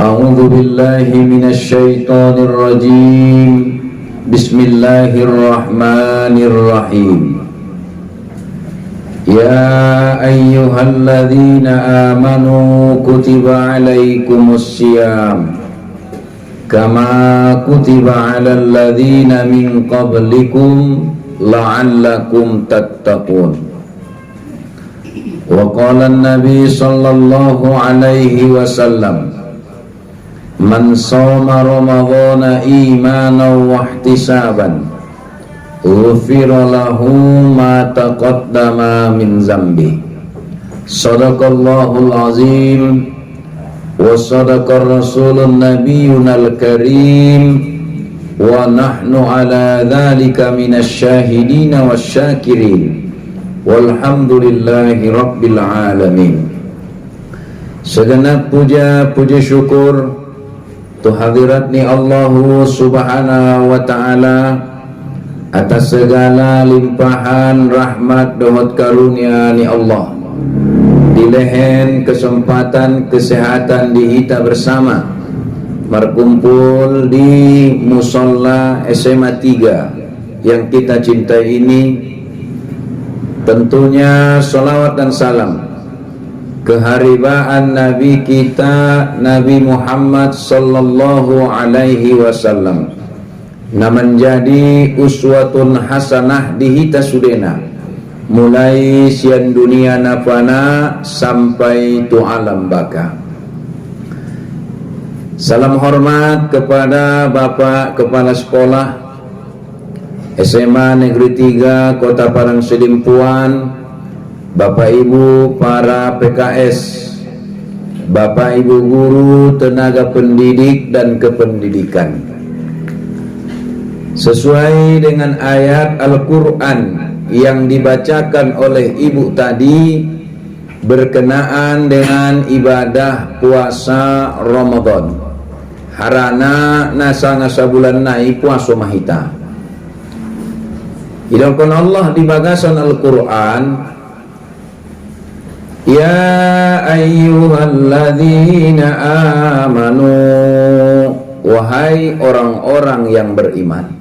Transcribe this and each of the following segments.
A'udzu billahi minasy syaithanir rajim. Bismillahirrahmanirrahim. Ya ayyuhalladzina amanu kutiba alaikumus syiyam kama kutiba alal ladzina min qablikum la'allakum tattaqun. Wa qala an-nabi sallallahu alaihi wasallam, man shoma ramadhana imanan wa ihtisaban ghufira lahu ma taqaddama min zambi. Shadaqallahul azim wa sadaqar rasulun nabiyyunal karim wa nahnu ala dhalika minasy syahidina wasyakirin walhamdulillahi rabbil alamin. Segenap puja syukur tu hadirat ni Allah subhanahu wa ta'ala atas segala limpahan rahmat dohot karunia ni Allah. Dilehen kesempatan kesehatan di kita bersama berkumpul di musola SMA 3 yang kita cintai ini. Tentunya salawat dan salam keharibaan Nabi kita Nabi Muhammad sallallahu alaihi wasallam na menjadi uswatun hasanah di hita sudena mulai sian dunia nafana sampai tu alam baka. Salam hormat kepada Bapak Kepala Sekolah SMA Negeri 3 Kota Parang Selimpuan, Bapak Ibu para PKS, Bapak Ibu guru, tenaga pendidik dan kependidikan. Sesuai dengan ayat Al-Quran yang dibacakan oleh Ibu tadi berkenaan dengan ibadah puasa Ramadan. Harana nasa bulan nai puasa mahita. Hidupkan Allah di bagasan Al-Quran, ya ayyuhalladzina amanu, wahai orang-orang yang beriman.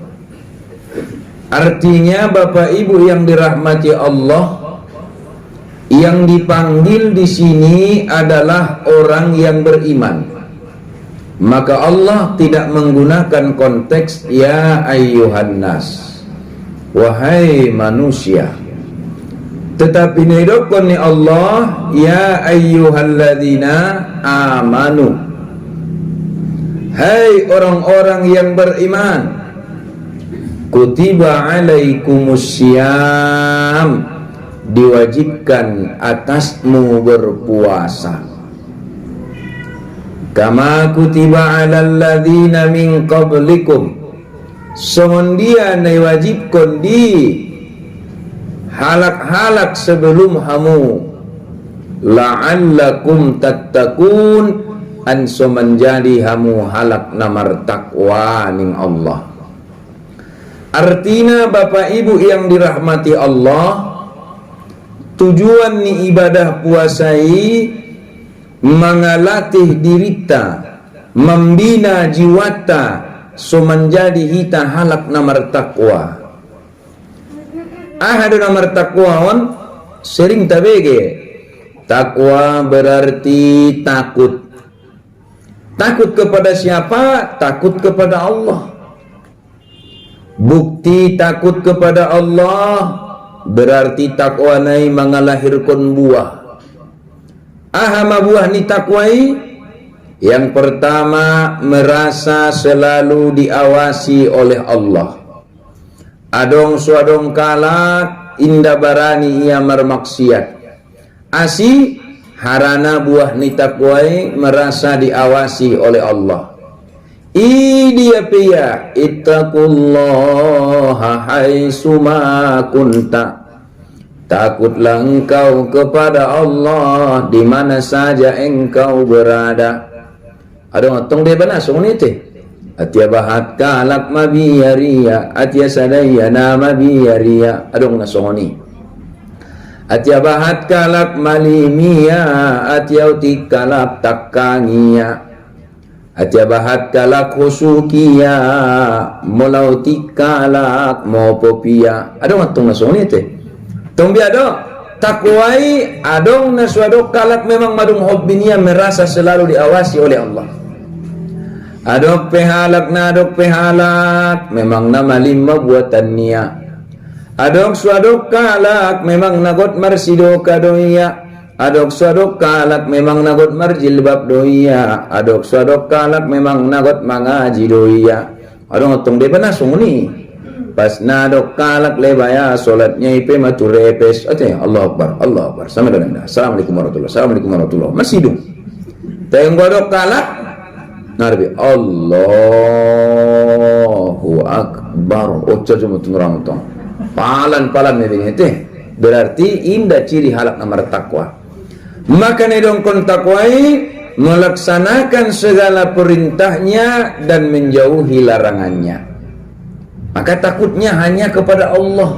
Artinya Bapak Ibu yang dirahmati Allah, yang dipanggil di sini adalah orang yang beriman. Maka Allah tidak menggunakan konteks ya ayyuhan nas, wahai manusia, tetapi nidokon ni Allah ya ayyuhalladzina amanu, hai orang-orang yang beriman, kutiba alaikumus syiyam, diwajibkan atasmu berpuasa, kama kutiba alal ladzina min qablikum, semendia diwajibkan di halak-halak sebelum hamu, la'allakum tattaqun, anso menjadi hamu halak namar takwa ning Allah. Artinya Bapak Ibu yang dirahmati Allah, tujuan ni ibadah puasai mengalatih dirita, membina jiwata so menjadi hita halak namar takwa. Ada namar takwa on sering tabege. Takwa berarti takut. Takut kepada siapa? Takut kepada Allah. Bukti takut kepada Allah berarti takwa nai mengalahirkan buah. Ahama buah ni takwai. Yang pertama, merasa selalu diawasi oleh Allah. Adong suadong kala indah barani ia mermaksiat. Asi harana buah ni takwai merasa diawasi oleh Allah. Dia pia ittaqullaha haitsuma kunta. Takutlah engkau kepada Allah di mana saja engkau berada. Ada ngotong dia bana sungni teh. Atia bahat kalak mabiyaria, atia sadaya nama biyaria. Ada ngasongoni. Atia bahat kalak malimia, atia utik kalak takangia. Atiabahat kalak husukia Mulauti kalak Mopopia Adong atong nasong nito Tong biado takwai adong naswadok kalak memang madung hobbinya merasa selalu diawasi oleh Allah. Adok pehalak memang nama lima buatan niya. Adok swadok kalak memang nagot marsido kadoya. Adok swadok kalak memang nagot marjilbab doya. Adok swadok kalak memang nagot mangaji doya. Adong otong de bana sunguni. Pas nadok kalak lebaya solatnya ipe maturepes ate Allah Akbar sama dengan Assalamualaikum warahmatullahi masih dong tayang godok kalak narbi Allahu Akbar ojo jemu tungrang tong palan nebing ete berarti indah ciri halak namar takwa maka nedong kon takwai melaksanakan segala perintahnya dan menjauhi larangannya. Maka takutnya hanya kepada Allah.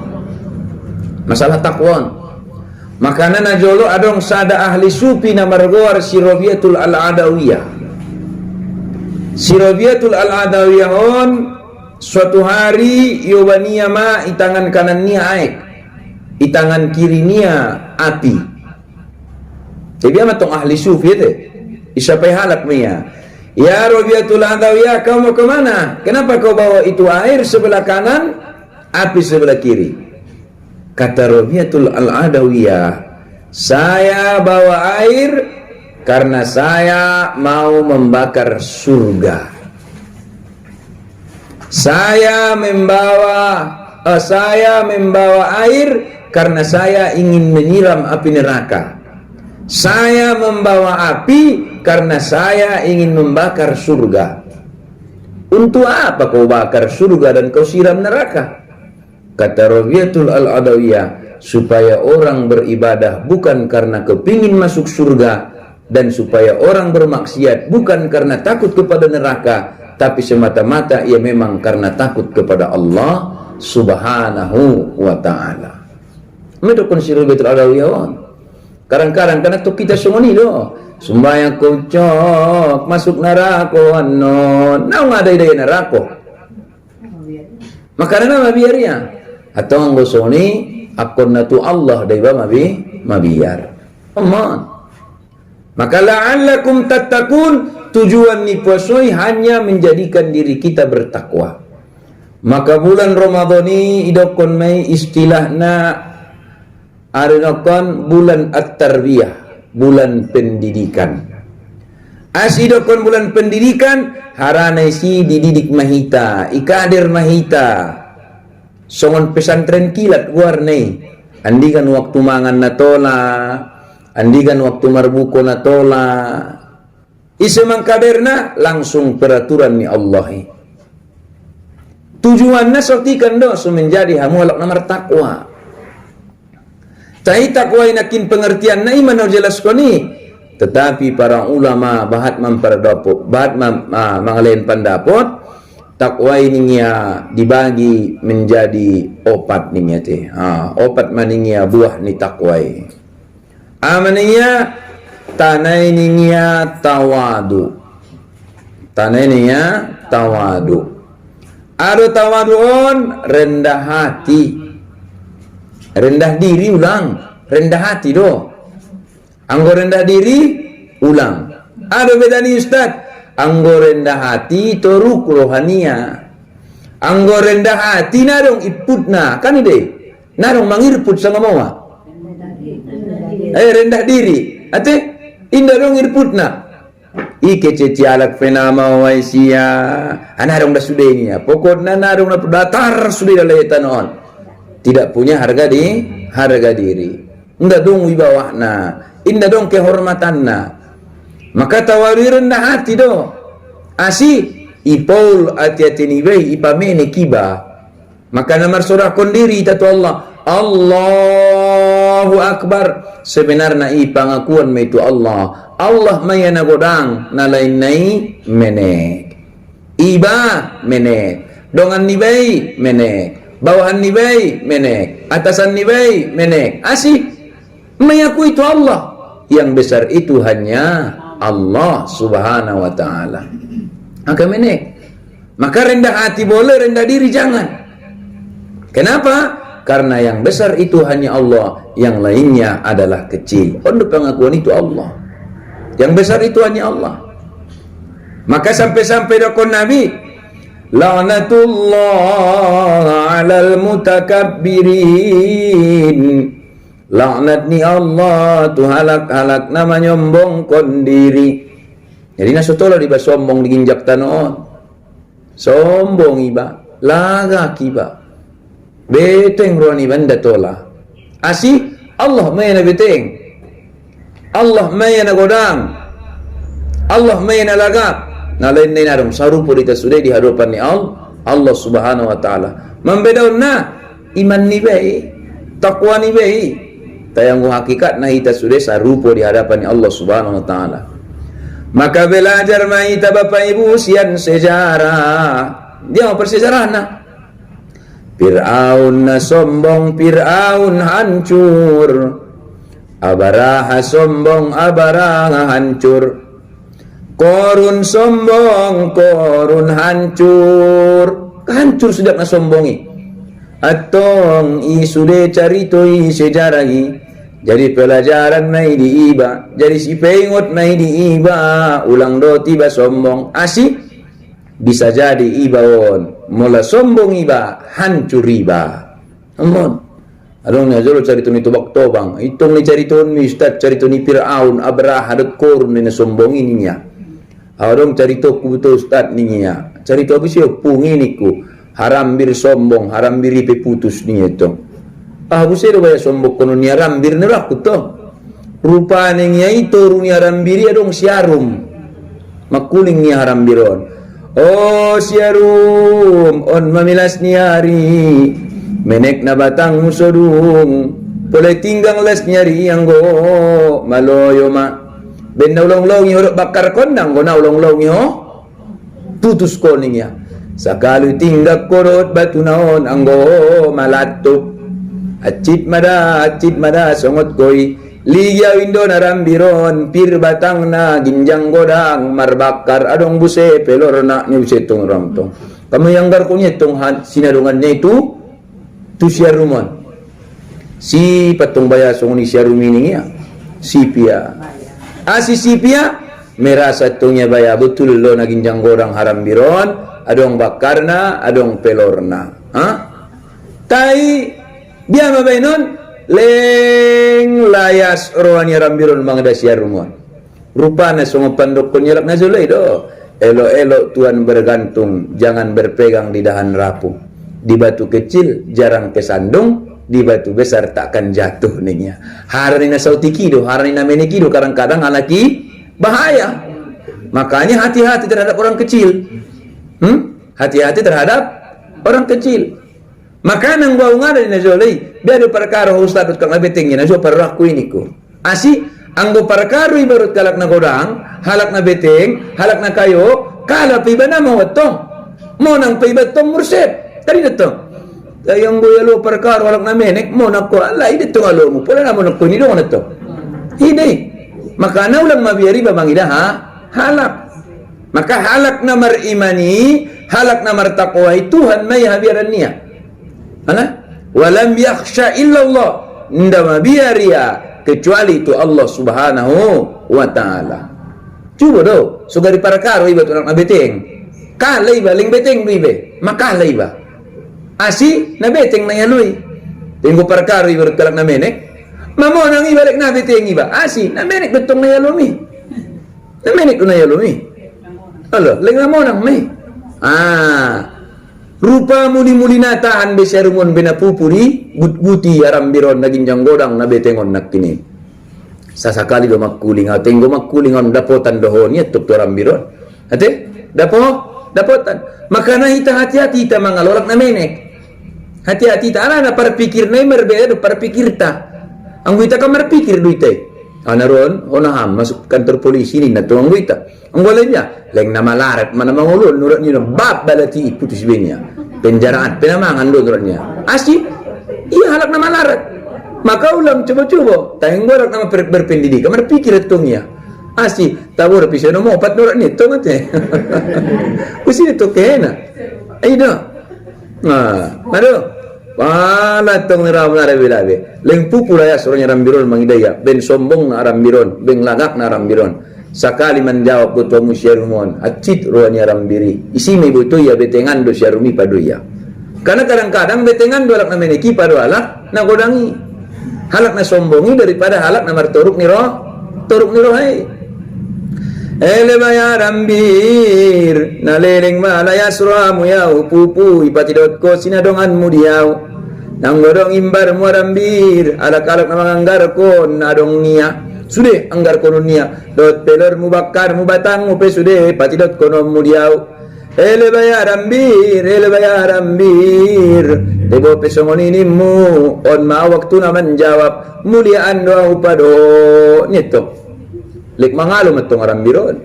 Masalah takwan. Makanya najolo adong sada ahli sufi namargowar Sirobiyatul Al-Adawiyah. Sirobiyatul Al-Adawiyah on suatu hari yobania ma itangan kanan nia aek, itangan kiri nia api. Jadi amatong ahli sufi itu isapai halak mia. Ya Robiatul Adawiyah, kau mau kemana? Kenapa kau bawa itu air sebelah kanan, api sebelah kiri? Kata Robiatul Adawiyah, saya bawa air karena saya mau membakar surga. Saya membawa air karena saya ingin menyiram api neraka. Saya membawa api karena saya ingin membakar surga. Untuk apa kau bakar surga dan kau siram neraka? Kata Rabiatul Al-Adawiyah, supaya orang beribadah bukan karena kepingin masuk surga, dan supaya orang bermaksiat bukan karena takut kepada neraka, tapi semata-mata ia memang karena takut kepada Allah Subhanahu wa ta'ala. Medokon si Rabiatul Adawiyah. Kadang-kadang karena tu kita semua ni loh sembahyang kocok masuk neraka anon nau ada ide neraka makanya mabiarnya atau anggo soni akon natu Allah dai ba mabiar aman maka la'allakum tattaqun tujuan ni puasoi hanya menjadikan diri kita bertakwa maka bulan Ramadan ni idokon mai istilahna arinokon bulan at-tarbiyah, bulan pendidikan. Asidokon bulan pendidikan, haranai si dididik mahita, ikadir mahita. Songon pesantren kilat warnai. Andikan waktu mangan natola, andikan waktu marbuko natola. Isemang kaderna langsung peraturan ni Allah. Tujuannya sotikan do menjadi hamualak namar takwa. Cai takwa inakin pengertian na iman jelas koni tetapi para ulama bahat memperdapat bahat mengalain pendapat takwa ini ya dibagi menjadi opat nih teh opat maningia buah ni takwa amaninya tanai ninya tawadu ada tawaduon rendah hati rendah diri ulang rendah hati do anggo rendah diri ulang ada beda nih Ustaz anggo rendah hati toruk rohania anggo rendah hati narong iputna kan ide narong mangirput sama mawa rendah diri ate indah dong irputna ike ceci alak fenama waisia anarong dah sudenya pokoknya narong dah datar sudah letan on tidak punya harga diri indah dong wibawahna indah dong kehormatanna maka tawari rendah hati do asi ipol ati-ati niwei ipamene kiba maka namar surah kondiri tatu Allah Allahu Akbar sebenarnya ipangakuan itu Allah mayana godang nalain nai menek iba menek dongan niwei menek bawahan nibay menek atasan nibay menek asih meyakui itu Allah yang besar itu hanya Allah subhanahu wa ta'ala. Maka menek. Maka rendah hati boleh, rendah diri jangan. Kenapa? Karena yang besar itu hanya Allah, yang lainnya adalah kecil. Untuk pengakuan itu Allah. Yang besar itu hanya Allah. Maka sampai-sampai dokon Nabi, la'natullah 'alal mutakabbirin. Laknat ni Allah tu halak-halak nama nyombong kon diri. Jadi nasutola di ba sombong diginjak tanoon. Sombong iba, lagak iba. Beteng roni banda tola. Asi Allah may na beteng. Allah may na godang. Allah may na lagak. Nalain na narum sarupo dita sudah di hadapan ni Allah subhanahu wa ta'ala. Membedaun na iman ni bayi, takwa ni bayi. Tayang hakikat na ita sudah sarupo di hadapan Allah subhanahu wa ta'ala. Maka belajar maita bapak ibu sian sejarah. Dia mau persejarah na. Fir'aun na sombong, Fir'aun hancur. Abaraha sombong, Abaraha hancur. Korun sombong, Korun hancur. Hancur sudah na sombongi. Atong isude carito sejarahi. Jadi pelajaran mai diiba. Jadi si pengot mai diiba. Ulang do tiba sombong. Asik bisa jadi ibaon. Mula sombong iba, hancur iba. Amun. Adong na jolo carito ni tubak tobang. Itong ni carito ni Ustaz, carito ni Fir'aun, Abraha, ada korun ni sombong ininya. Adong carito ku betul Ustaz ninya. Carito apa sih pungi niku. Harambir sombong, harambir ipe putus ni itu. Busero baya sombong kono ni harambir ni raku to. Rupane niya itu runi harambiri adong siarum. Makuling ni harambiron. Oh siarum, on mamilas ni hari. Menek na batang musodung. Boleh tinggang les nyari yang go maloyo ma. Benda ulong-ulong ni bakar kondang go na ulong-ulong ni putus ko niya. Sakali tinggak korot batu naon anggo malatup. Acit mada songot koi. Liya windo narambiron pir batang na ginjang godang marbakar adong buse pelor na ni buse tong ramtong. Kamu yang garko niya tong sinadungan niya itu tu siarumon. Si patong bayasong ni siarumini niya. Sipia. Si sipia merasa tongnya baya betul lo na ginjang godang harambiron. Adong bakarna, adong pelorna. Tai dia mabainon leng layas rohani rambiron mangda siarumon. Rupana songo pandok konyalak na zulay do. Elo-elo Tuhan bergantung, jangan berpegang di dahan rapuh. Di batu kecil jarang kesandung, di batu besar takkan jatuh ninya. Harani na sautikido, harani na menekido kadang-kadang alaki bahaya. Makanya hati-hati terhadap orang kecil. Hati-hati terhadap orang kecil. Maka nang bau ngada na jolay, biar perkara ustad kang abeteng na so paraku ini ko. Asi anggo perkara ibarut kalak na godang, halak na beteng, halak na kayo, kala piba na mo watong. Mo nang piba tong mursep. Tadi datong. Tayang boyalo perkara halak na menek mo nako alay dito alo mo. Pula na mo nako ni do na to. Hindi. Maka na ulang mabiyari ba mangida halak. Maka halak na marimani, halak na martakwa Tuhan may habiran niya. Walam yakhsha illallah. Nda mabiaria kecuali itu Allah subhanahu wa ta'ala. Coba do, sugari para karo iba tu nak beteng. Kala iba ling beteng do ibe. Makala iba. Asi na beteng na yaloy. Tinggo para karo iba kalak na menek. Mamo nang ibalik na beteng iba. Asi na menek betong na yalomi. Na menek na yalomi. Alo, leng mo nang may. Rupa muli-muli nataan beserumon benapupuri gut-guti arambiron naging janggodang na betengon nakini. Sasakali do makuling tenggo makulingon dapotan dohon ya tuk arambiron. Ate? Dapotan. Maka na hati-hati ta mangalolak na menek. Hati-hati ta ana na parpikir na merbeda do parpikir ta. Ang wita ka marpikir do ite. Naron, honaham, masuk kantor polisi ni na tuang wita. Ang wala niya, leng na malarat, manamangulol, nurat niya, bab balati, putus niya. Penjaraan, penamangan doon nurat niya. Asi, iya halak na malarat. Maka ulang, coba-coba, tayong warak na berpendidikan, marpikir itong niya. Asi tabur pisau mo pat nurat nito mate. Kusi nito kena. Ay do. Mado. Pala tong ram na rabilabe. Leng pupula ya suruhnya rambiron mangidaya. Ben sombong na rambiron, ben lagak na rambiron. Sakali menjawab buto musyarumon. Acit ruanya rambiri. Isi me buto ya betengan do syarumi padoya. Karena kadang-kadang betengan do alak na meneki padu alak na godangi. Halak na sombongi daripada halak na martoruk niro. Toruk niro hai. Ele baya rambir naleleng malaya suramu yau pupu ipatidot ko sinadongan mudiau nang godong imbar mu rambir alak-alak na manganggar ko nadong niya sude anggar kono niya dot pelor mu bakar mu batang mu pe sude patidot kono mudiau ele baya rambir debo pesongoni mu on ma waktu na menjawab muliaan doa upado nito lek mangalo matong rambiron.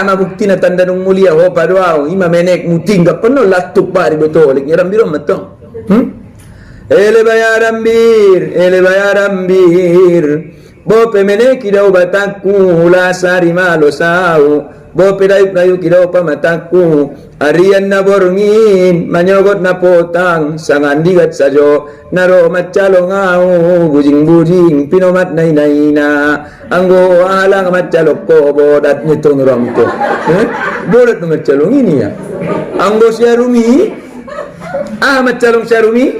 Mabukti na tanda nung mulia ho padwao ima menek muting ka pano latuk pa ribeto lek rambiron matong. Ele baya rambir. Bo pemenek daw batakku la sari malo sao. Bo pedayuk na daw pamataku arian na borngin manyogot na potang sangandigat sajo naro macalo ngau bujing pinomat nay na anggo alang macalo ko bodat nitong ramto bodat no macalong ini ya anggo syarumi macalong syarumi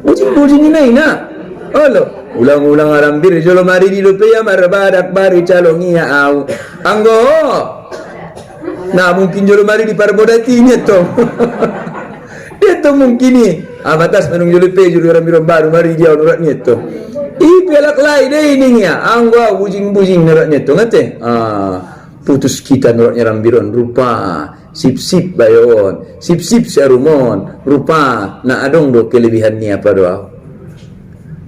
bujing nay na olo ulang-ulang arambir jolo mari di lupeya marbadak bari calongia au anggo mungkin jolo mari di parbodatinya toh itu mungkin ni batas menung jolo pe jolo rambiron baru mari dia nurat nyeto pelak lai deh ini ya anggo bujing nurat nyeto ngate putus kita nuratnya rambiron rupa sip-sip bayon sip-sip syarumon rupa na adong do kelebihan ni apa doa.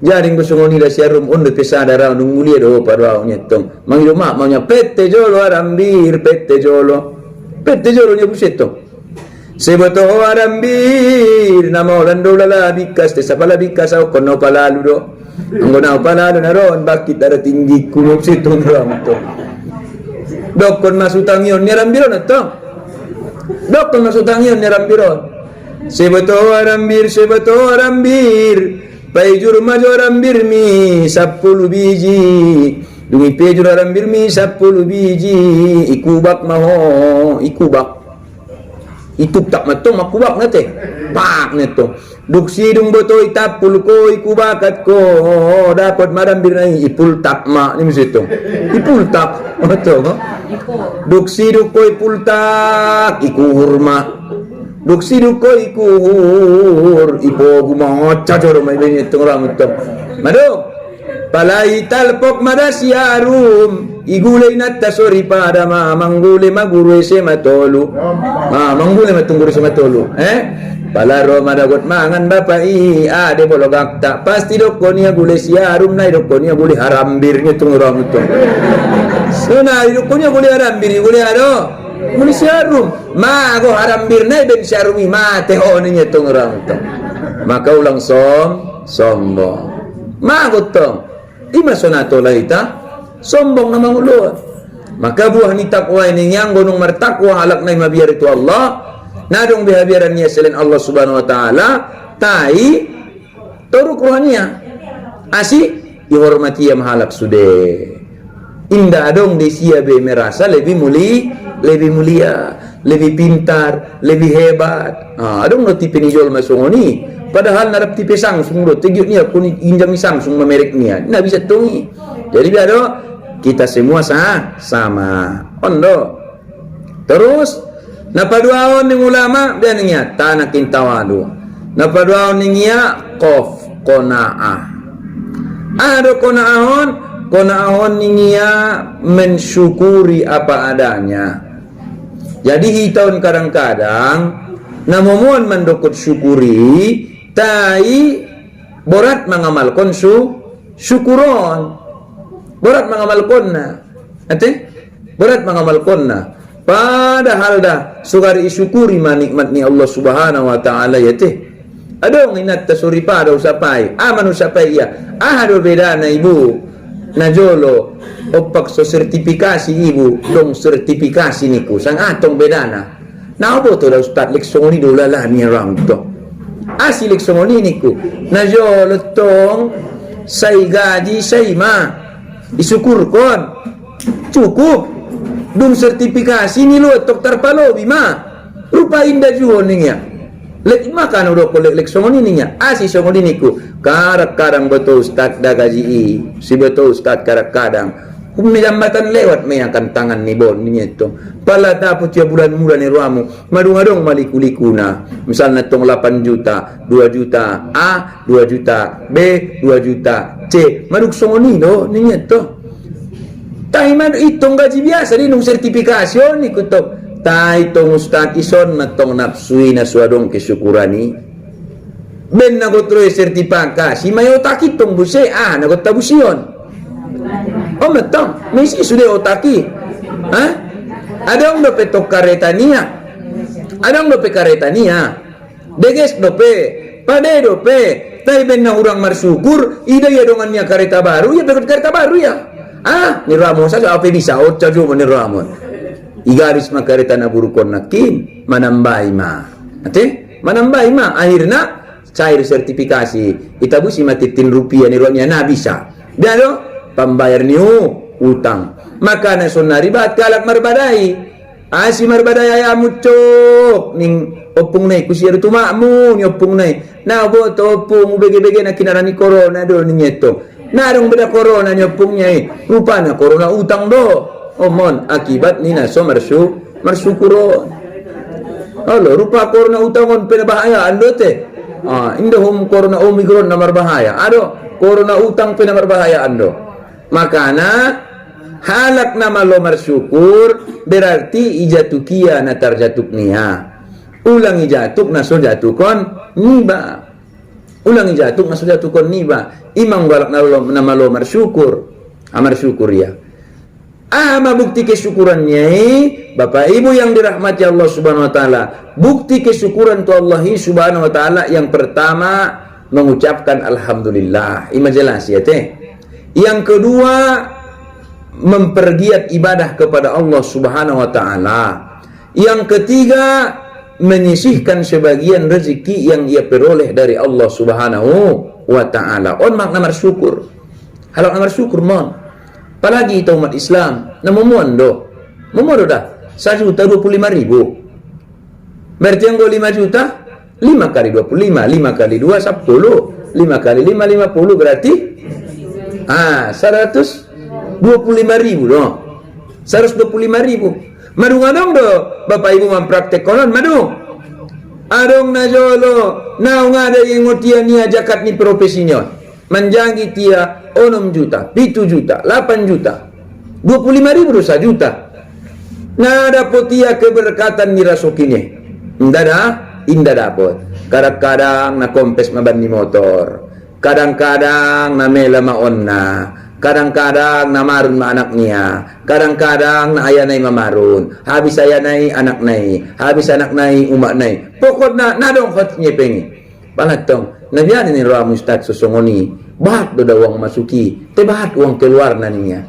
Jaring besongoni da syarum unde pesadara nung mulia do padwa nyetong. Mangido mak maunya pete jolo arambir pete jolo nya buseto. Seboto arambir nama lando lala bikas te sapala bikas au kono palalu do. Anggona palalu naron bakit ada tinggi kuno situ ramto. Dokon masutangion ni rambiron to. Dokon masutangion ni rambiron. Seboto arambir. Pejur majo rambir mi 10 biji dungi pejur rambir mi 10 biji ikubak maho ikubak ituk tak matong makubak nate pak neto duksi dung boto itapul ko ikubakat ko dapat marambir nai ipul tak mak ni misito ipul tak betul duksi duko ipul tak ikuhurma duksi duko ikuhur ipo gumacha joro mai beni tong ito mado palai talpok madasyarum igulay natta sori pada manggule maguru se matolu manggule matunggur se matolu palaro madagot mangan bapai ade bologak tak pasti dokonia gule siarum nai dokonia gule harambir ngitung ram ito sona dokonia gule harambir gule ado muli syarum go harambir nai ben syarumi mate ho ni nyetong orang to maka ulang sombong go tong ima sonato laita sombong na mangulod maka buah ni takwa ini yang gunung martakwa halak nai mabiar itu Allah nadong bihabiaran niya selain Allah subhanahu wa ta'ala tai toruk rohania asi dihormati yang halak sude indah dong desia be merasa lebih mulia, lebih pintar, lebih hebat. Adong no tipe ni jol masongoni. Padahal narap tipe Samsung do tegiut niya kun injam ni Samsung merek niya. Na bisa tungi. Jadi biado kita semua sama. Ondo. Terus napaduaon ng ulama dan niya tanakin tawadu. Napaduaon niya qanaah. Ado qanaahon niya mensyukuri apa adanya. Jadi hitahun kadang-kadang namumun mendukut syukuri tai borat mengamalkan syukuron borat mengamalkonna borat mengamalkonna padahal dah sugari syukuri manikmatni Allah subhanahu wa ta'ala ya teh adong inat tasuri pada usapai amanu sapai ya ahadu bedana ibu najolo opak so sertifikasi ibu dong sertifikasi niku sang atong bedana na apa to da ustad leksoni dola lah ni ram to asi leksoni niku najolo tong sai gaji sai ma disukurkon cukup dong sertifikasi ni lo tok tarpalo bima rupa indah juo ning ya lek makan udah kolek lek songoni nya asi songoni niku kadang betul ustad da gaji si betul ustad kadang kumni jambatan lewat me akan tangan ni bon ni itu pala dapat ya bulan-bulan ni ruamu madung-adung malikulikuna misalnya tong 8 juta 2 juta A 2 juta B 2 juta C maduk songoni do ni itu taiman itong gaji biasa ni nung sertifikasyon ni kutok tai tong ustad ison matong napsui na suadong kesyukurani ben nagotro sertifikasi mayo taki tong buse nagotabusion matong misi sudah otaki adong dope tok karetania adong dope karetania deges dope pade dope tai ben na urang marsyukur ida ya dongannya kareta baru ya bekot kareta baru ya ni ramo saja apa bisa ocajo ni ramo igaris makarita na burukon nakin manambai ma ate manambai ma akhirnya cair sertifikasi itabusi matitin rupiah ni ronya na bisa dalo pambayar niu utang maka na sonari bat kalak marbadai asi marbadai ayamu cok ning opung nai kusiru tumakmu ni opung nai na boto opung bege-bege na kinarani corona do ninyeto narong beda corona nyopungnya rupana corona utang do omon akibat nina so marsukuro halo rupa corona utangon pena bahaya ando te indahum corona omikron na marbahaya ado corona utang pena marbahaya ando makana halak nama lo marsyukur berarti ijatukia na tarjatuk niya ulang ijatuk na so jatukon niba ulang ijatuk na so jatukon niba imang balak nama lo marsyukur amarsyukur ya bukti kesyukurannya Bapak Ibu yang dirahmati Allah Subhanahu wa taala bukti kesyukuran tu Allah Subhanahu wa taala yang pertama mengucapkan alhamdulillah ima jelas ya teh yang kedua mempergiat ibadah kepada Allah Subhanahu wa taala yang ketiga menyisihkan sebagian rezeki yang ia peroleh dari Allah Subhanahu wa taala on makna bersyukur halak bersyukur mon apalagi itu umat Islam na memuan do dah 1.025.000 berarti yang 5 juta 5 kali 25 5 kali 2 10 5 kali 5 50 berarti 125.000 do 125.000 madung-adong do Bapak Ibu mempraktek konon madung adong najolo naung ada yang ngotian nia jakat ni profesinya menjangi tia 6 juta, 7 juta, 8 juta 25.000 1 juta nah dapat tia keberkatan nirasukinya indah dapat kadang-kadang na kompes mabani motor kadang-kadang na mela maonna kadang-kadang na marun ma anak niya kadang-kadang na ayanay mamarun habis ayanay anak nay habis anak nay umak nay pokok na nadong hotnya pengi palatong nabiyan ni Ramo Ustad susungoni bahat do uang masuki te bahat uang keluar naninya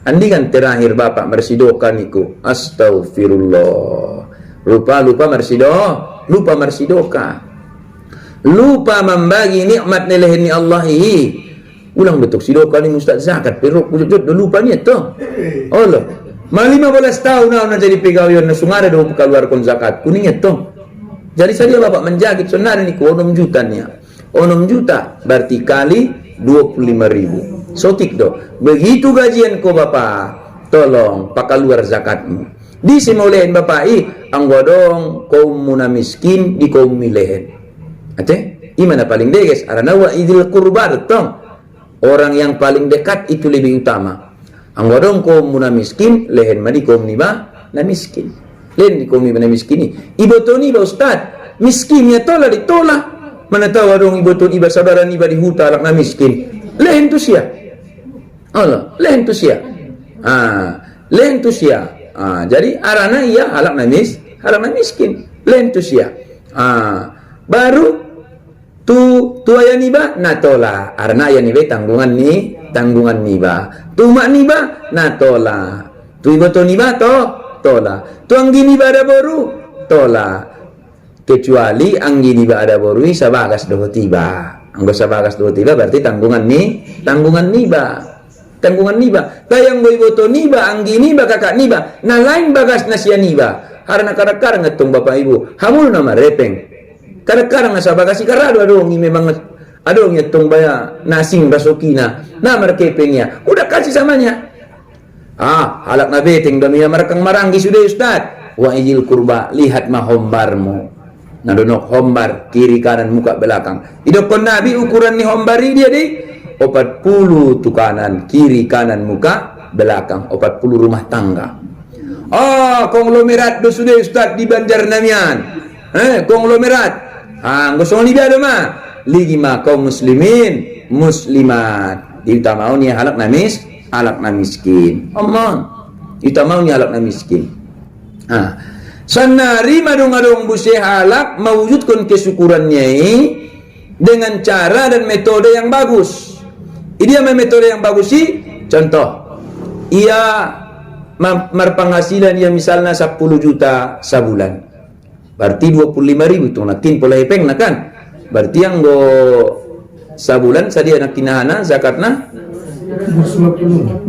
andi kan terakhir Bapak mersidokan niku astagfirullah lupa mersidoka lupa membagi nikmat nilai Allah ulang betul sidoka ni Ustaz zakat pero wujud lupa ni to Allah ma 15 tahun na jadi pegawai na sungara do keluar kon zakat kuning to jadi saja Bapak menjagit sonar niku 6 juta nya 6 juta berarti kali 25.000 sotik do begitu gajian ko Bapak tolong pakai luar zakatmu di simulehin Bapak ang godong kaum muna miskin di kaum milehen ate imana paling deges arana wa idil qurbar tong orang yang paling dekat itu lebih utama ang godong kaum muna miskin lehen madi kaum niba na miskin lehen di kaum niba na miskini ibotoni ba ustad miskinnya tola ditola mana tahu dong ibu tu iba saudara iba di huta anak na miskin lehen tu sia Allah lehen tu sia lehen tu sia jadi arana iya halak na miskin lehen tu sia baru tu ayah niba natola arna ayah niba tanggungan niba tu mak niba natola tu ibu to niba tola tu anggi niba ada baru tola kecuali anggi niba ada baru sabagas doh tiba anggo sabagas doh tiba berarti tanggungan niba tayang boy boto niba anggi niba kakak niba na lain bagas nasia niba karena kadang-kadang ngetong bapak ibu hamul nama repeng kadang-kadang nasa bagasi karado adong memang adong ngetong baya nasing basokina na merkepengnya udah kasih samanya halak na beteng dami marakang maranggi sudah ustad wa ijil kurba lihat mahombarmu nadonok hombar kiri kanan muka belakang idokon nabi ukuran ni hombari dia deh 40 tu kanan kiri kanan muka belakang 40 rumah tangga konglomerat do sudah ustad di Banjarnamian konglomerat gosong liga do mah ligi mah kaum muslimin muslimat itamau ni halak na miskin itamau ni halak na miskin sanari madong-adong busih halak mewujudkan kesyukurannya dengan cara dan metode yang bagus. Ini metode yang bagus sih. Contoh, ia berpenghasilan ia misalnya 10 juta sebulan. Berarti 25.000 tuh nakin pola hepeng nak kan. Berarti yang go sebulan sadia nak kinahana zakatna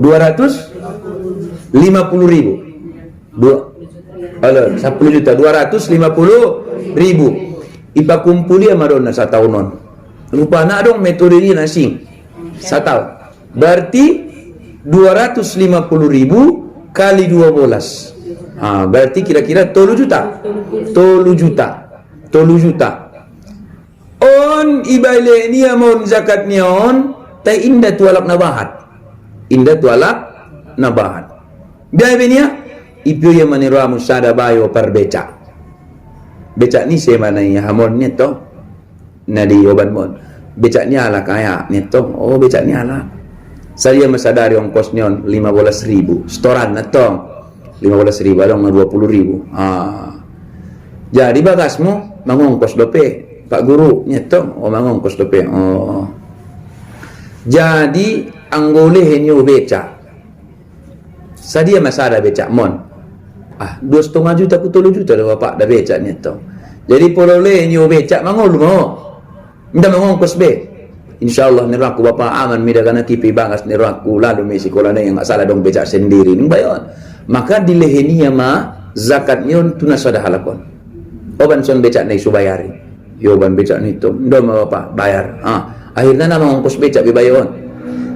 250.000. 10 juta 250.000 ipa kumpuli amadona sa taunon lupa na dong metode ini nasi satau berarti 250.000 kali 12 berarti kira-kira 3 juta on ibaile ni amon zakat nion tay inda tualak nabahat biaya benia ipyo yang meniramu sada bayo per becak ni semana ya hamon neto nadi oban mon becak ni ala kaya neto becak ni ala saya masadari ongkos nion 15.000 storan neto 15.000 adong 20.000 jadi bagasmu mangongkos dope Pak Guru neto mangongkos dope jadi anggole henyo becak sadia masada becak mon 2,5 juta ku 3 juta dah bapak dah becak ni tu. Jadi polole nyo becak mangol mo. Minta mangongkos be. Insyaallah niraku bapak aman mida kana kipi bangas niraku lalu mi sekolah yang enggak salah dong becak sendiri ni bayon. Maka dilehenia ma zakat nyon tuna sada halakon. Oban son becak nai subayari. Yo ban becak ni tu ndo ma bapak bayar. Akhirnya na mangongkos becak be bayon.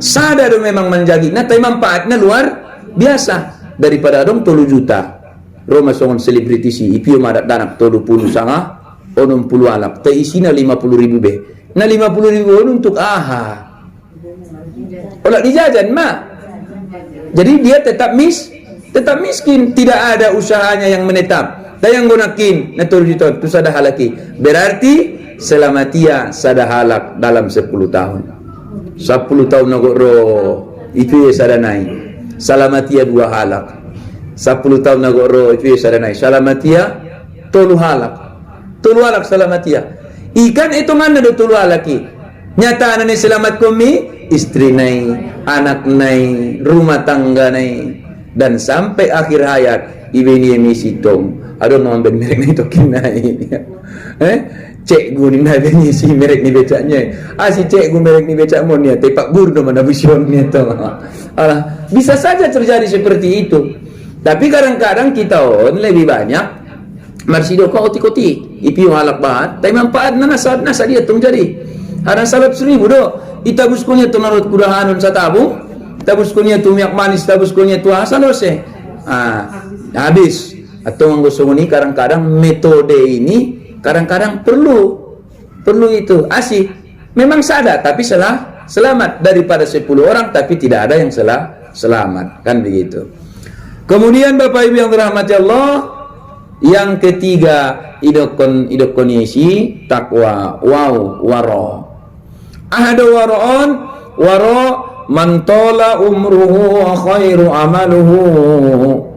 Sada do memang menjagi na tay manfaatnya luar biasa daripada dong 3 juta. Roma songon selebriti si ipio madak danak todo puluh sanga onom puluh alap te isina 50.000 be na 50.000 untuk olak dijajan mak jadi dia tetap miskin tidak ada usahanya yang menetap dayang gonakin na 3 juta tu sada halaki berarti selama tia sada halak dalam 10 tahun 10 tahun nagoro ipio sada naik selama tia 2 halak 10 tahun nagoro itu sadanai salamatia tolu halak salamatia ikan itu mana do tolu halaki nyata anane selamat komi istri nai anak nai rumah tangga nai dan sampai akhir hayat ibeni emisi tong adon non ben merek nai tokin nai cek gu ni nai beni si merek ni becaknya si cek gu merek ni becak mon ya tepak bur do mana vision ni to bisa saja terjadi seperti itu. Tapi kadang-kadang kita lebih banyak marsido kau oti-oti ipiu halak bahat tapi manfaat nasa dia tung jadi harang sabat 1.000 do itabus kunya tu narut kudahanon sa tabu tabus kunya tu minyak manis tabus kunya tu asalose habis atau ang gusto ni kadang-kadang metode ini kadang-kadang perlu itu asih memang sadar tapi selamat daripada 10 orang tapi tidak ada yang selamat kan begitu. Kemudian Bapak Ibu yang dirahmati Allah, yang ketiga idokon isi takwa waro. Ada waro man tola umruhu wa khairu amaluhu.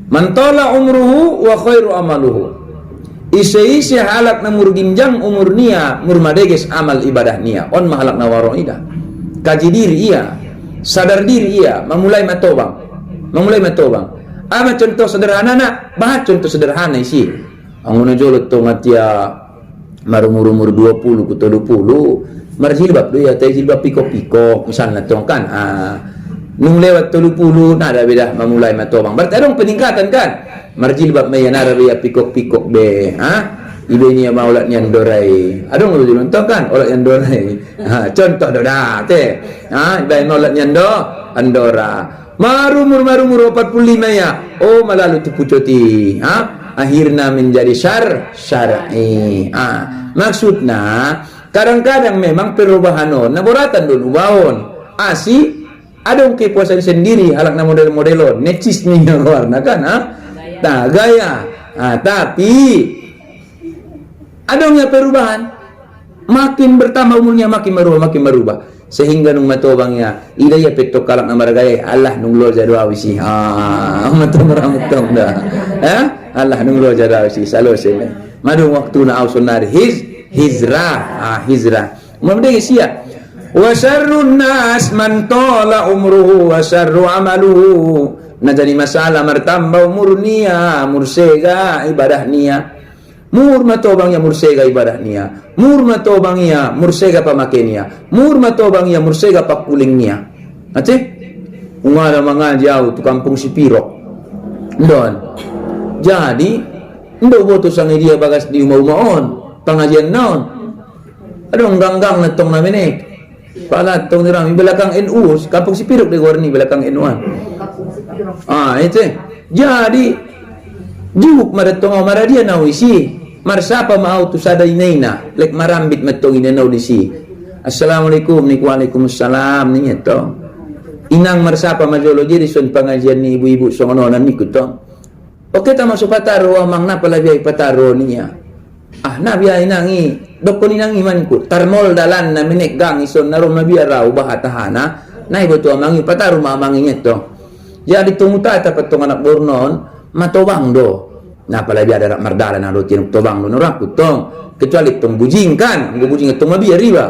Man tola umruhu wa khairu amaluhu. isi halak na murginjang umur nia murmadeges amal ibadah nia on mahalak na waro ida kaji diri ia sadar diri ia memulai matobang ama contoh sederhana nak bah contoh sederhana isi anguna jolot to ngatia marumur 20 ku 20 marjilbab do ya jilbab piko-piko misalnya tong kan nung lewat 30 nada beda memulai matobang berarti ada peningkatan kan marjilbab maya nada ya pikok-pikok be ibe ni maulat nyan dorai ada ngulu nonton kan olat nyan dorai contoh do dah teh ibe maulat nyan do andora marumur 45 ya malalu tu pucoti akhirnya menjadi syar'i maksudnya kadang-kadang memang perubahan naboratan dulu bawon asi ada kepuasan sendiri halak na model-modelon necis nih warna kan tak gaya tapi adanya perubahan makin bertambah umurnya makin berubah sehingga nung matobangnya ida ya petok kalak na maragaya Allah nung lo jadu awisi matong dah Allah nung lo jadu awisi salose madu waktu na awsunar hijrah memang sia wa syarrun nas man tala umruhu wa syarru amaluhu na jadi masalah martambah umur nia mursega ibadah nia mur matobangnya mursega ibadah nia mur matobangnya mursega pamake nia mur matobangnya mursega pakuling nia ate ungala mangaji au tu kampung Sipiro don jadi ndo boto sange dia bagas di umah-umaon pengajian naon adong ganggang na tong naminek pala tong dirami belakang NU kampung Sipirok di warni belakang NU-an itu jadi juk maratong maradia nawisi marsapa mau tu sada inaina lek marambit matong inanaw disi assalamualaikum ni waalaikumsalam ni to inang marsapa majolo jadi son pengajian ni ibu-ibu songononan ni kuto oke ta masuk pataro amang na pala biay pataro niya na biay nangi dokon inang iman ko tarmol dalan na minek gang ison narom na biaraw bahatahana na ibo to amangi pataro mamangi to jadi tumuta ta patong anak bornon matobang do na pala biya darak mardala na do tinuk tobang do norak kutong kecuali tong bujing kan bujing tong mabiya riba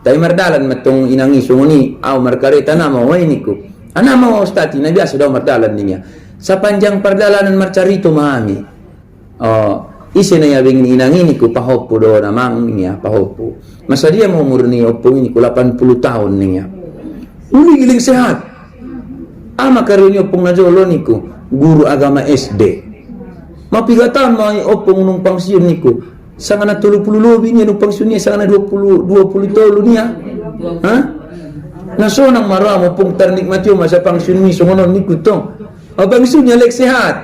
tay mardalan matong inang isungoni aw markareta na mo ini ko ana mo stati na biasa daw mardalan niya sa panjang pardalanan marcarito mami isi na yabing inang ini ko pahopo do namang niya pahopo masa dia mau murni opo ini ko 80 tahun niya uli giling sehat ama karunya opong najolo niku guru agama SD mapigatan may opong nung pangsiyon niku sangana 30 lobi niya nung pangsiyon niya sangana 20 tolo niya naso nang maramo pong tarnik matyo masa pangsiyon niya sungonon niku tong pangsiyon niya lek sehat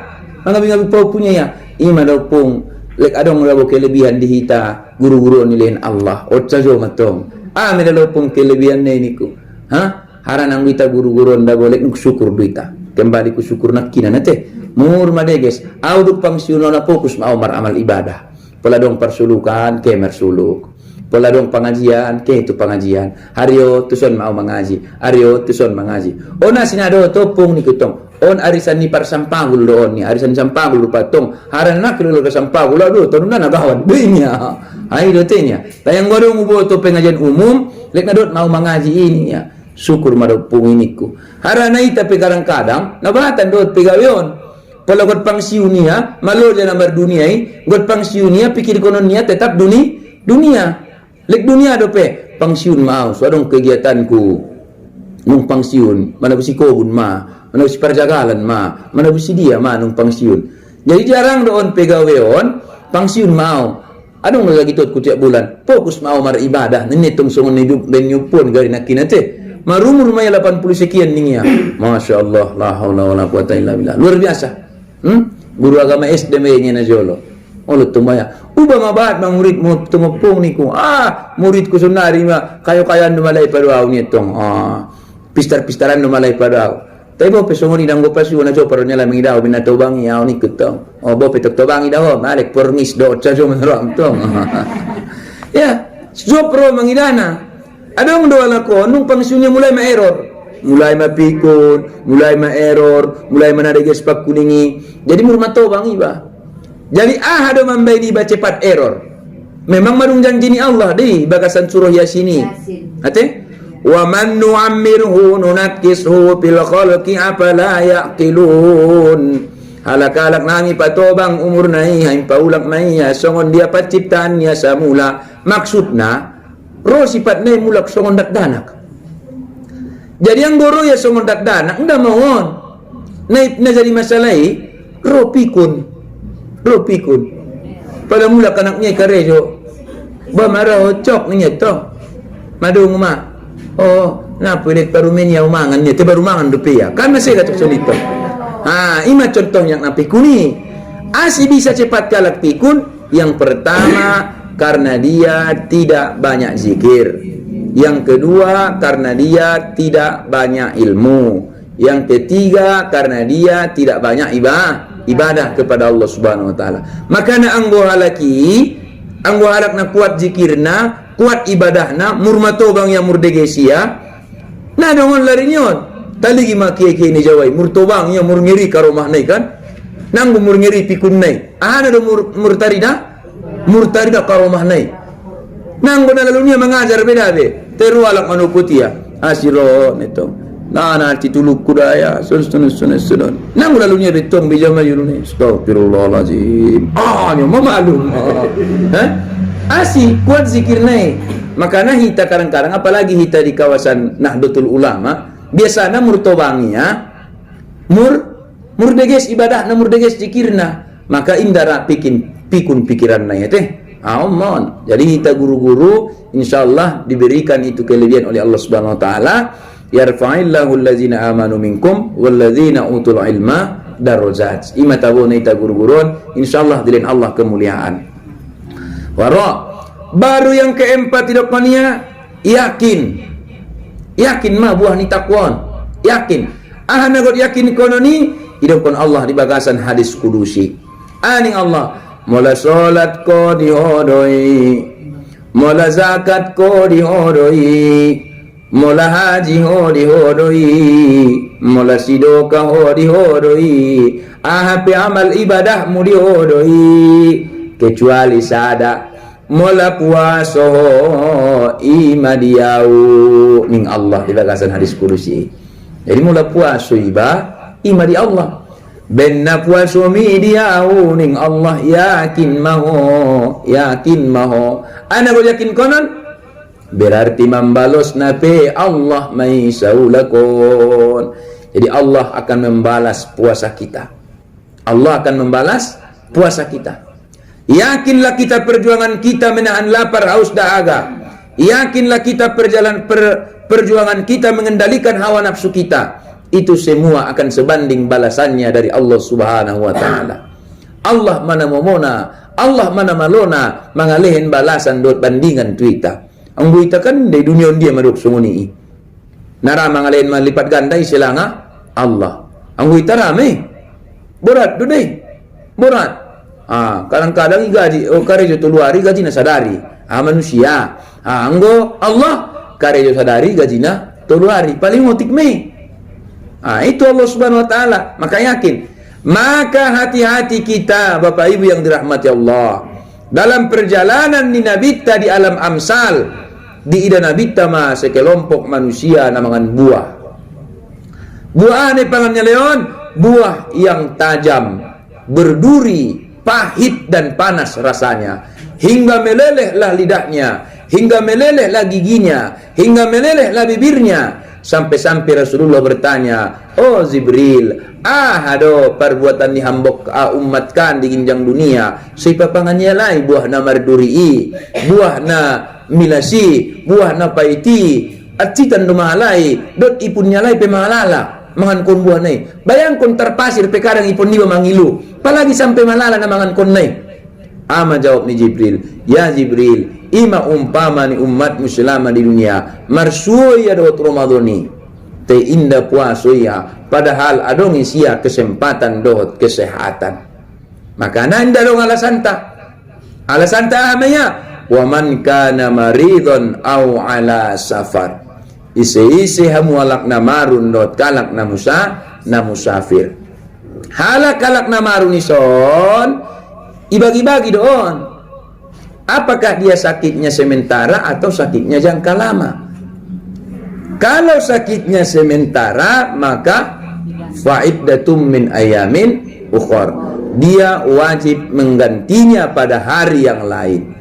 ang abing paupo niya ya ima daw pong lek adong rabo kelebihan dihita guru-guru nilain Allah otsajo matong medalo pong kelebihan na niku haranang wita guru-guru nda boleh syukur duita kembali ku syukur nakina nate mur madeges auduk pangsiuno na fokus mau amal ibadah peladong persulukan ke mersuluk peladong pengajian ke itu pengajian hario tuson mau mengaji hario tuson mengaji ona sinado topung ni kutong on arisan ni parsampagul doon ni arisan sampagul patong haran nak lulu sampagul do tonuna na gawan duinya ai do tenya tayang godong ubo to pengajian umum lek nadot mau mengaji ini ya syukur madapung ini ku harana ita pe kadang-kadang nabatan dot pegawion pala god pangsiunia malo dia nomor dunia god pangsiunia pikir kononia tetap dunia lek dunia do pe pangsiun mau so adong kegiatanku nung pangsiun mana bisi kobun mana bisi perjagalan mana bisi dia nung pangsiun jadi jarang doon pegawion pangsiun mau adong lagi tot ku tiap bulan fokus mau mar ibadah nenitung songon hidup dan nyupun gari nakinate marumur maya 80 sekian niya. Masya Allah, la haula wala quwata illa billah. Luar biasa. Guru agama SD nya na jolo. Ulut tumaya. Uba mabat mang murid mo tumupong niku. Murid ko sunari ma kayo-kayan dumalay padaw nitong. Pistar-pistaran dumalay padaw. Tay bo pesongon idang go pasyo na jo pero nyala mingidaw binatobang yaw ni kutong. Bo petok tobang idaw malik pornis do sa jo manram tong. Ya, jo pro mangidana. Adong doa ko nung pangsiunnya mulai ma-error, mulai mapikon, mulai ma-error, mulai manadagas pagkuningi. Jadi murmato bang iba. Jadi ahado mambaini cepat error. Memang marung janji ni Allah di bagasan surah Yasin. Ate? Wa man nu'ammirhu nunakkishu fil khalqi afala yaqilun. Halak-halak nami patobang umur nai hain paulak mai ya songon dia paciptaannya samula. Maksudna roh sifat nai mulak songon dak danak. Jadi yang goro ya songon dak danak ndak mawon. Nai na jadi masalah roh pikun. Pada mula kanaknya karejo bamara hocok nya to madung ma na pulit parumenya umangan nya te baru mangan rupiah kan masih kata solito ima contoh yang napi kuni asi bisa cepat kalak pikun. Yang pertama karena dia tidak banyak zikir, yang kedua karena dia tidak banyak ilmu, yang ketiga karena dia tidak banyak ibadah kepada Allah Subhanahu wa taala. Makana anggo halaki anggo halak na kuat zikirna, kuat ibadahna, murmato bang yang murdegesia. Nah dongon larinyon. Tali gima kiye ni jawai murtobang yang murngiri karomah nai kan. Nanggo murngiri pikun nai. Ana do murtarida karomah nai. Nanggo na lalunya mengajar beda be. Teru alak manukuti ya. Asiro neto. Nah, tituluk kudaya, sunun. Nang lalunya betong bijama yurune. Astagfirullahalazim. Nyomo malum. Asi kuat zikir nai. Makanya hita kadang-kadang apalagi hita di kawasan Nahdlatul Ulama, biasanya murtobanginya murdeges ibadah na murdeges zikirna. Maka indara pikun pikiran nai teh. Aman. Jadi hita guru-guru insyaallah diberikan itu kelebihan oleh Allah Subhanahu wa taala. Yarfa'illahu allazina amanu minkum wallazina utul ilma darajat. Ima tabuna ita guru-gurun insyaallah dilen Allah kemuliaan. Wara baru yang keempat tidak mania yakin mah buah ni takwon yakin ahana god yakin kono ni hidupkan Allah di bagasan hadis kudusi aning Allah mola salat ko dihodoi mola zakat ko dihodoi mola haji hodoi mola sidoka hodoi ahape amal ibadah mu dihodoi kecuali sada mola puaso imadiau ning Allah di bagasan hadis kudusi. Jadi mola puaso imadi Allah benna puaso midiau ning Allah yakin maho ana go yakin konon berarti membalas nape Allah maisaulakon. Jadi Allah akan membalas puasa kita. Allah akan membalas puasa kita. Yakinlah kita perjuangan kita menahan lapar, haus, dahaga. Yakinlah kita perjuangan kita mengendalikan hawa nafsu kita. Itu semua akan sebanding balasannya dari Allah Subhanahu wa taala. Allah mana momona, Allah mana malona mangalihin balasan dot bandingan tuita. Ang buita kan di dunia dia maduk sunguni. Nara mangalihin malipat ganda isilanga Allah. Ang buita rame. Berat dudai. Berat. Kadang-kadang gaji karejo tuluari gaji na sadari manusia anggo Allah karejo sadari gaji na tuluari paling motik me itu Allah Subhanahu wa taala. Maka yakin, maka hati-hati kita Bapak Ibu yang dirahmati Allah dalam perjalanan ni nabita di alam amsal di ida nabita ma sekelompok manusia namangan buah ane pangannya leon buah yang tajam berduri pahit dan panas rasanya, hingga melelehlah lidahnya, hingga melelehlah giginya, hingga melelehlah bibirnya, sampai-sampai Rasulullah bertanya, "Oh Jibril, ado perbuatan ni hambok umatkan di ginjang dunia, siapa pangannya lai buah na marduri, buah na milasi, buah na paiti, acitan dumahalai, dot ipunnya lai pemahalala." Mangan kon buah nai, bayang kon terpasir pekarang ipon niba mangilu, palagi sampai malala na mangan kon nai. Ama jawab ni Jibril, ya Jibril, ima umpama ni umat muslimah di dunia, marsuya dawat Ramadhani, te inda puaso ya, padahal adong isia kesempatan dohot kesehatan. Maka nanda dong alasan ta amanya, wa man kana maridon au ala safar. Isi hamualak na marun dot kalak na musafir. Halak kalak na marun ison ibagi-bagi doon. Apakah dia sakitnya sementara atau sakitnya jangka lama? Kalau sakitnya sementara, maka fa'iddatum min ayamin ukhor, dia wajib menggantinya pada hari yang lain.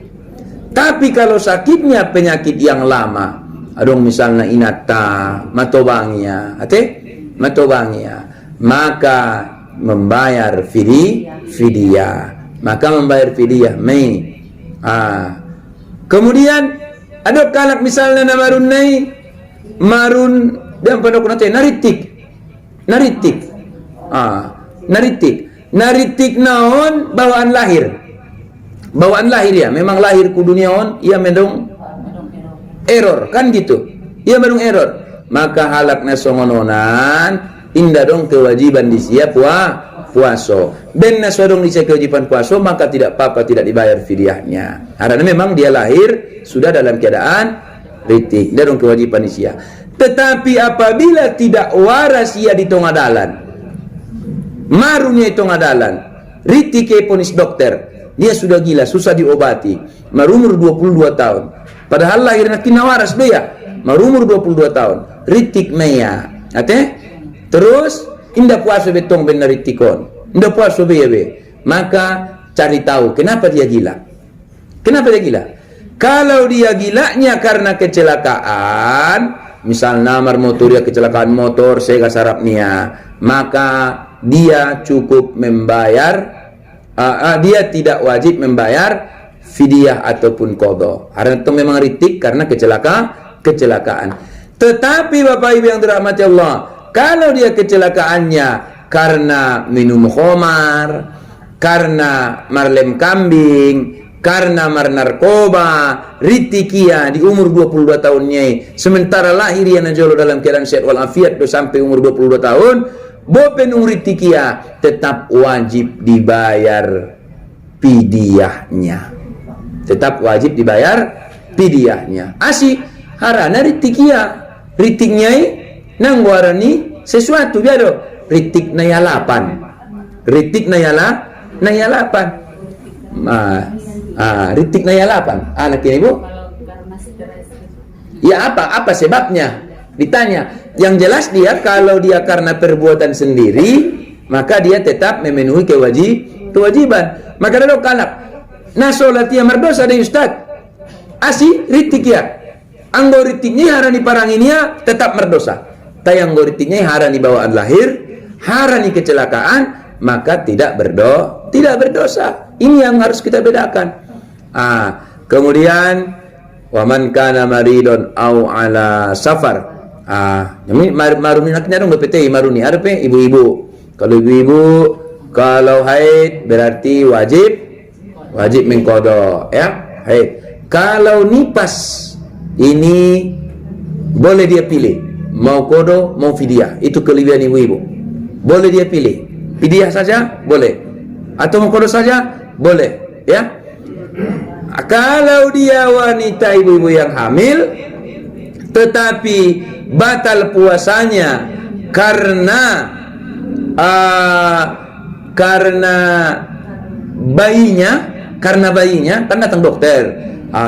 Tapi kalau sakitnya penyakit yang lama, adong misalnya inata, matobangia, maka membayar fidyah, maka membayar fidyah kemudian ada kalak misalnya na marun dan pondok nate naritik naon bawaan lahir ya, memang lahir ku dunia on ia mendong error kan gitu, ia mendong error, maka halak nasongononan indah dong kewajiban disiap puaso ben nasodong disiap kewajiban puaso, maka tidak apa-apa tidak dibayar fidyahnya karena memang dia lahir sudah dalam keadaan ritik, dia dong kewajiban disiap. Tetapi apabila tidak waras ia di tengah dalan, marunya di tengah dalan, ritik ponis dokter, dia sudah gila, susah diobati, marumur 22 tahun, padahal lahirnya kina waras dia, marumur 22 tahun, ritik meya, terus indah puasa betong benar ritikon, indah puasa be, maka cari tahu kenapa dia gila. Kenapa dia gila? Kalau dia gilanya karena kecelakaan, misalnya motor dia kecelakaan motor sehingga sarapnya, maka dia cukup membayar, dia tidak wajib membayar fidyah ataupun qadha. Karena itu memang ritik karena kecelakaan. Tetapi Bapak Ibu yang dirahmati Allah, kalau dia kecelakaannya karena minum khamar, karena marlem kambing, karena narkoba, ritikia di umur 22 tahunnya, sementara lahir yang najolo dalam keadaan sehat walafiat sampai umur 22 tahun, bopen ritikia tetap wajib dibayar fidyahnya. Tetap wajib dibayar fidyahnya. Asih harana ritikia, ritiknya nang warani sesuatu biado, ritik nayalapan. Ritik nayalapan. Ritik nayalapan. Anak ini Bu. Ya apa sebabnya? Ditanya. Yang jelas dia kalau dia karena perbuatan sendiri, maka dia tetap memenuhi kewajiban. Maka ada kalak. Nah sholat dia merdosa dari Ustaz. Asih ritik ya. Anggo ritiknya harani paranginya tetap merdosa. Tayang ritiknya harani bawaan lahir, harani kecelakaan, maka tidak berdosa. Ini yang harus kita bedakan. Kemudian waman kana maridon au ala safar. Maruni naknya dong BPT maruni arpe ibu-ibu. Kalau ibu-ibu kalau haid berarti wajib mengqadha ya, haid. Kalau nipas ini boleh dia pilih mau qadha mau fidyah. Itu kelebihan ibu-ibu. Boleh dia pilih. Fidyah saja boleh atau mau qadha saja boleh ya. Kalau dia wanita ibu-ibu yang hamil tetapi batal puasanya karena bayinya kan datang dokter,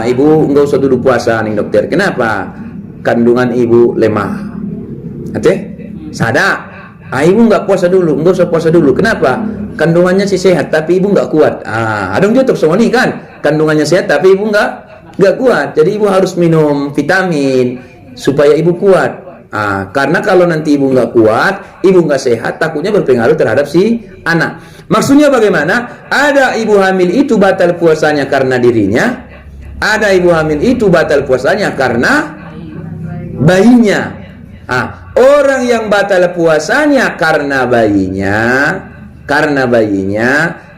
ibu enggak usah dulu puasa nih dokter. Kenapa? Kandungan ibu lemah. Sada. Ibu enggak usah puasa dulu. Kenapa? Kandungannya sih sehat tapi ibu enggak kuat. Adong dia untuk semua nih kan. Kandungannya sehat tapi ibu enggak kuat. Jadi ibu harus minum vitamin supaya ibu kuat. Karena kalau nanti ibu enggak kuat, ibu enggak sehat, takutnya berpengaruh terhadap si anak. Maksudnya bagaimana? Ada ibu hamil itu batal puasanya karena dirinya. Ada ibu hamil itu batal puasanya karena bayinya. Orang yang batal puasanya karena bayinya,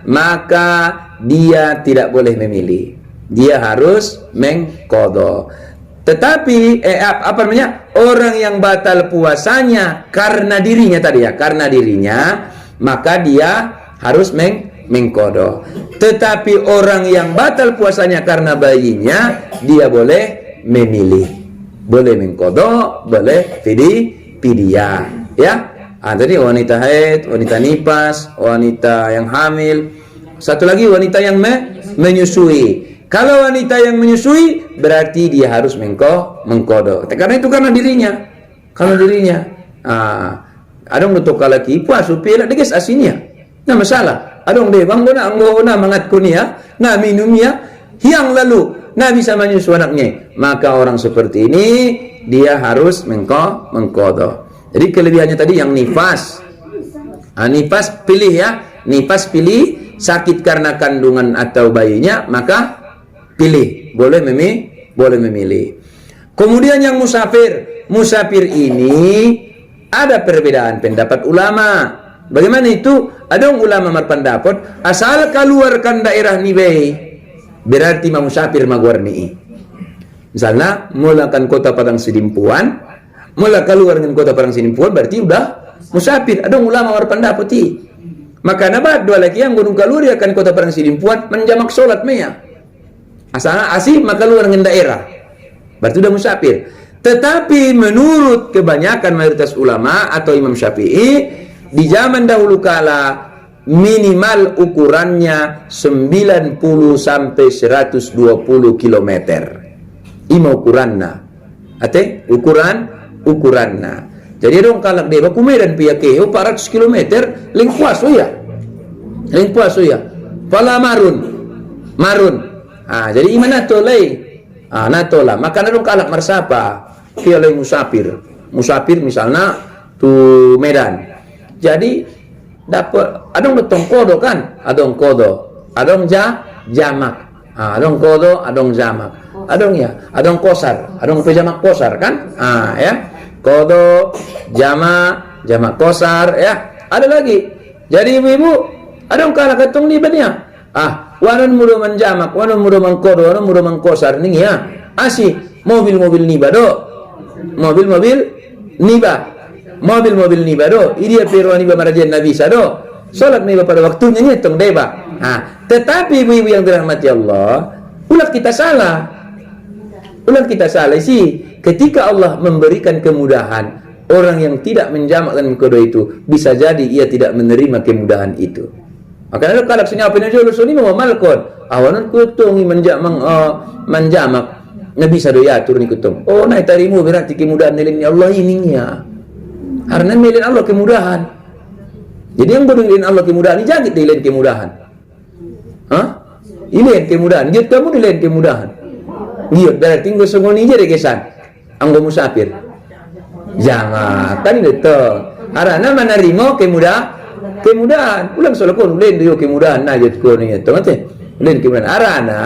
maka dia tidak boleh memilih. Dia harus mengqadha. Tetapi orang yang batal puasanya karena dirinya tadi ya, karena dirinya, maka dia harus mengqadha. Tetapi orang yang batal puasanya karena bayinya, dia boleh memilih. Boleh mengqadha, boleh fidyah, ya. Tadi wanita haid, wanita nipas, wanita yang hamil, Satu lagi wanita yang menyusui. Kalau wanita yang menyusui berarti dia harus mengkodok. Karena itu karena dirinya. Adong nutuk lagi puasu pila deges asinya. Nah masalah. Adong deh bang guna mangat kunia, na minumnya hiang lalu na bisa menyusu anaknya. Maka orang seperti ini dia harus mengkodok. Jadi kelebihannya tadi yang nifas. Nifas pilih ya. Nifas pilih sakit karena kandungan atau bayinya, maka pilih. Boleh memilih. Kemudian yang musafir. Musafir ini ada perbedaan pendapat ulama. Bagaimana itu? Ada ulama berpendapat asal keluarkan daerah nibai berarti musafir magwarni. Misalnya mulakan kota Padang Sidimpuan, mula keluar dengan kota Padang Sidimpuan berarti udah musafir. Ada ulama berpendapat maka nabat dua lagi yang gunung kaluri akan kota Padang Sidimpuan menjamak solat meya. Asal asih maka keluar dengan daerah. Berarti udah musafir. Tetapi menurut kebanyakan mayoritas ulama atau Imam Syafi'i di zaman dahulu kala minimal ukurannya 90 sampai 120 km. Ima ukuranna. Ate ukuranna. Jadi dong kalak deba kumedan piyake 400 km lingkuas ya. Pala marun. Jadi imana tolai. Natola. Maka dong kalak marsapa. Kialai musafir misalnya tu Medan. Jadi dapat adong betong kodo kan? Adong kodo. Adong jamak. Adong kodo, adong jamak. Adong kosar. Adong pejamak kosar kan? Ya. Kodo, jamak kosar ya. Ada lagi. Jadi ibu-ibu adong kala ketong libanya. Wanon mudo menjamak, wanon mudo mengkodo, wanon mudo mengkosar nih ya. Asih mobil-mobil niba do. Mobil-mobil niba do. Idia pero niba marajen nabi sado. Salat niba pada waktunya nyetong deba. Tetapi ibu-ibu yang dirahmati Allah, ulat kita salah sih. Ketika Allah memberikan kemudahan, orang yang tidak menjamak dan mengkodo itu bisa jadi ia tidak menerima kemudahan itu. Makanya kalau senyap penjual sini mau malkon, awanan kutungi menjamak, nggak bisa doya turun kutung. Oh naik tarimu berarti kemudahan nilai Allah ininya. Karena nilai Allah kemudahan. Jadi yang berdua Allah kemudahan ini jangan nilai kemudahan. Nilai kemudahan. Jadi kamu nilai kemudahan. Iya, dari tinggal sengoni aja deh kesan. Anggo musafir. Jangan, kan itu. Karena menerima kemudahan. Ulang solokon, ulen dia kemudahan. Najat ko nih, teman-teman. Ulen kemudahan. Arana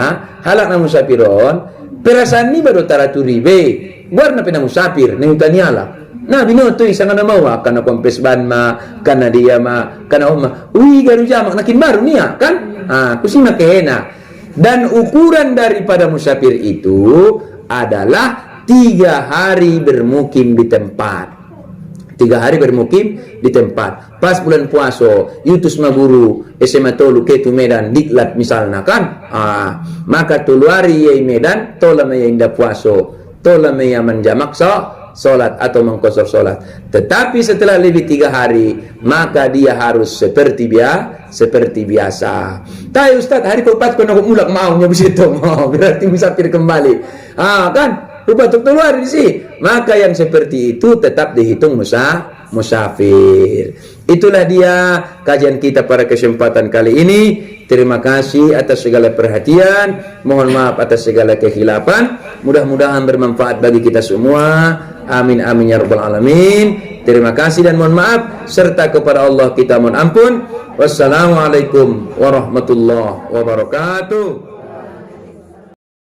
halak na musafiron. Perasaan ni baru taraturibe. Warna pena musafir, nih utaniala. Nah, binoto isang na mau karena kompes ban karena dia karena oma. Garu jamak nakin baru niya, kan? Kusima kehena. Dan ukuran daripada musafir itu adalah 3 hari bermukim di tempat. 3 hari bermukim di tempat. Pas bulan puasa, yutus maguru SMA tolu ke tu Medan diklat misalnya kan. Maka tulu hari ye Medan tola me inda puasa, tola me menjamak solat atau mengkosor solat. Tetapi setelah lebih 3 hari, maka dia harus seperti biasa. Tapi Ustaz, hari keempat kau nak mulak maunya begitu mau berarti musafir kembali. Kan? Rupa tuk keluar di sini. Maka yang seperti itu tetap dihitung musafir. Itulah dia kajian kita pada kesempatan kali ini. Terima kasih atas segala perhatian. Mohon maaf atas segala kehilapan. Mudah-mudahan bermanfaat bagi kita semua. Amin amin ya rabbal alamin. Terima kasih dan mohon maaf serta kepada Allah kita mohon ampun. Wassalamualaikum warahmatullahi wabarakatuh.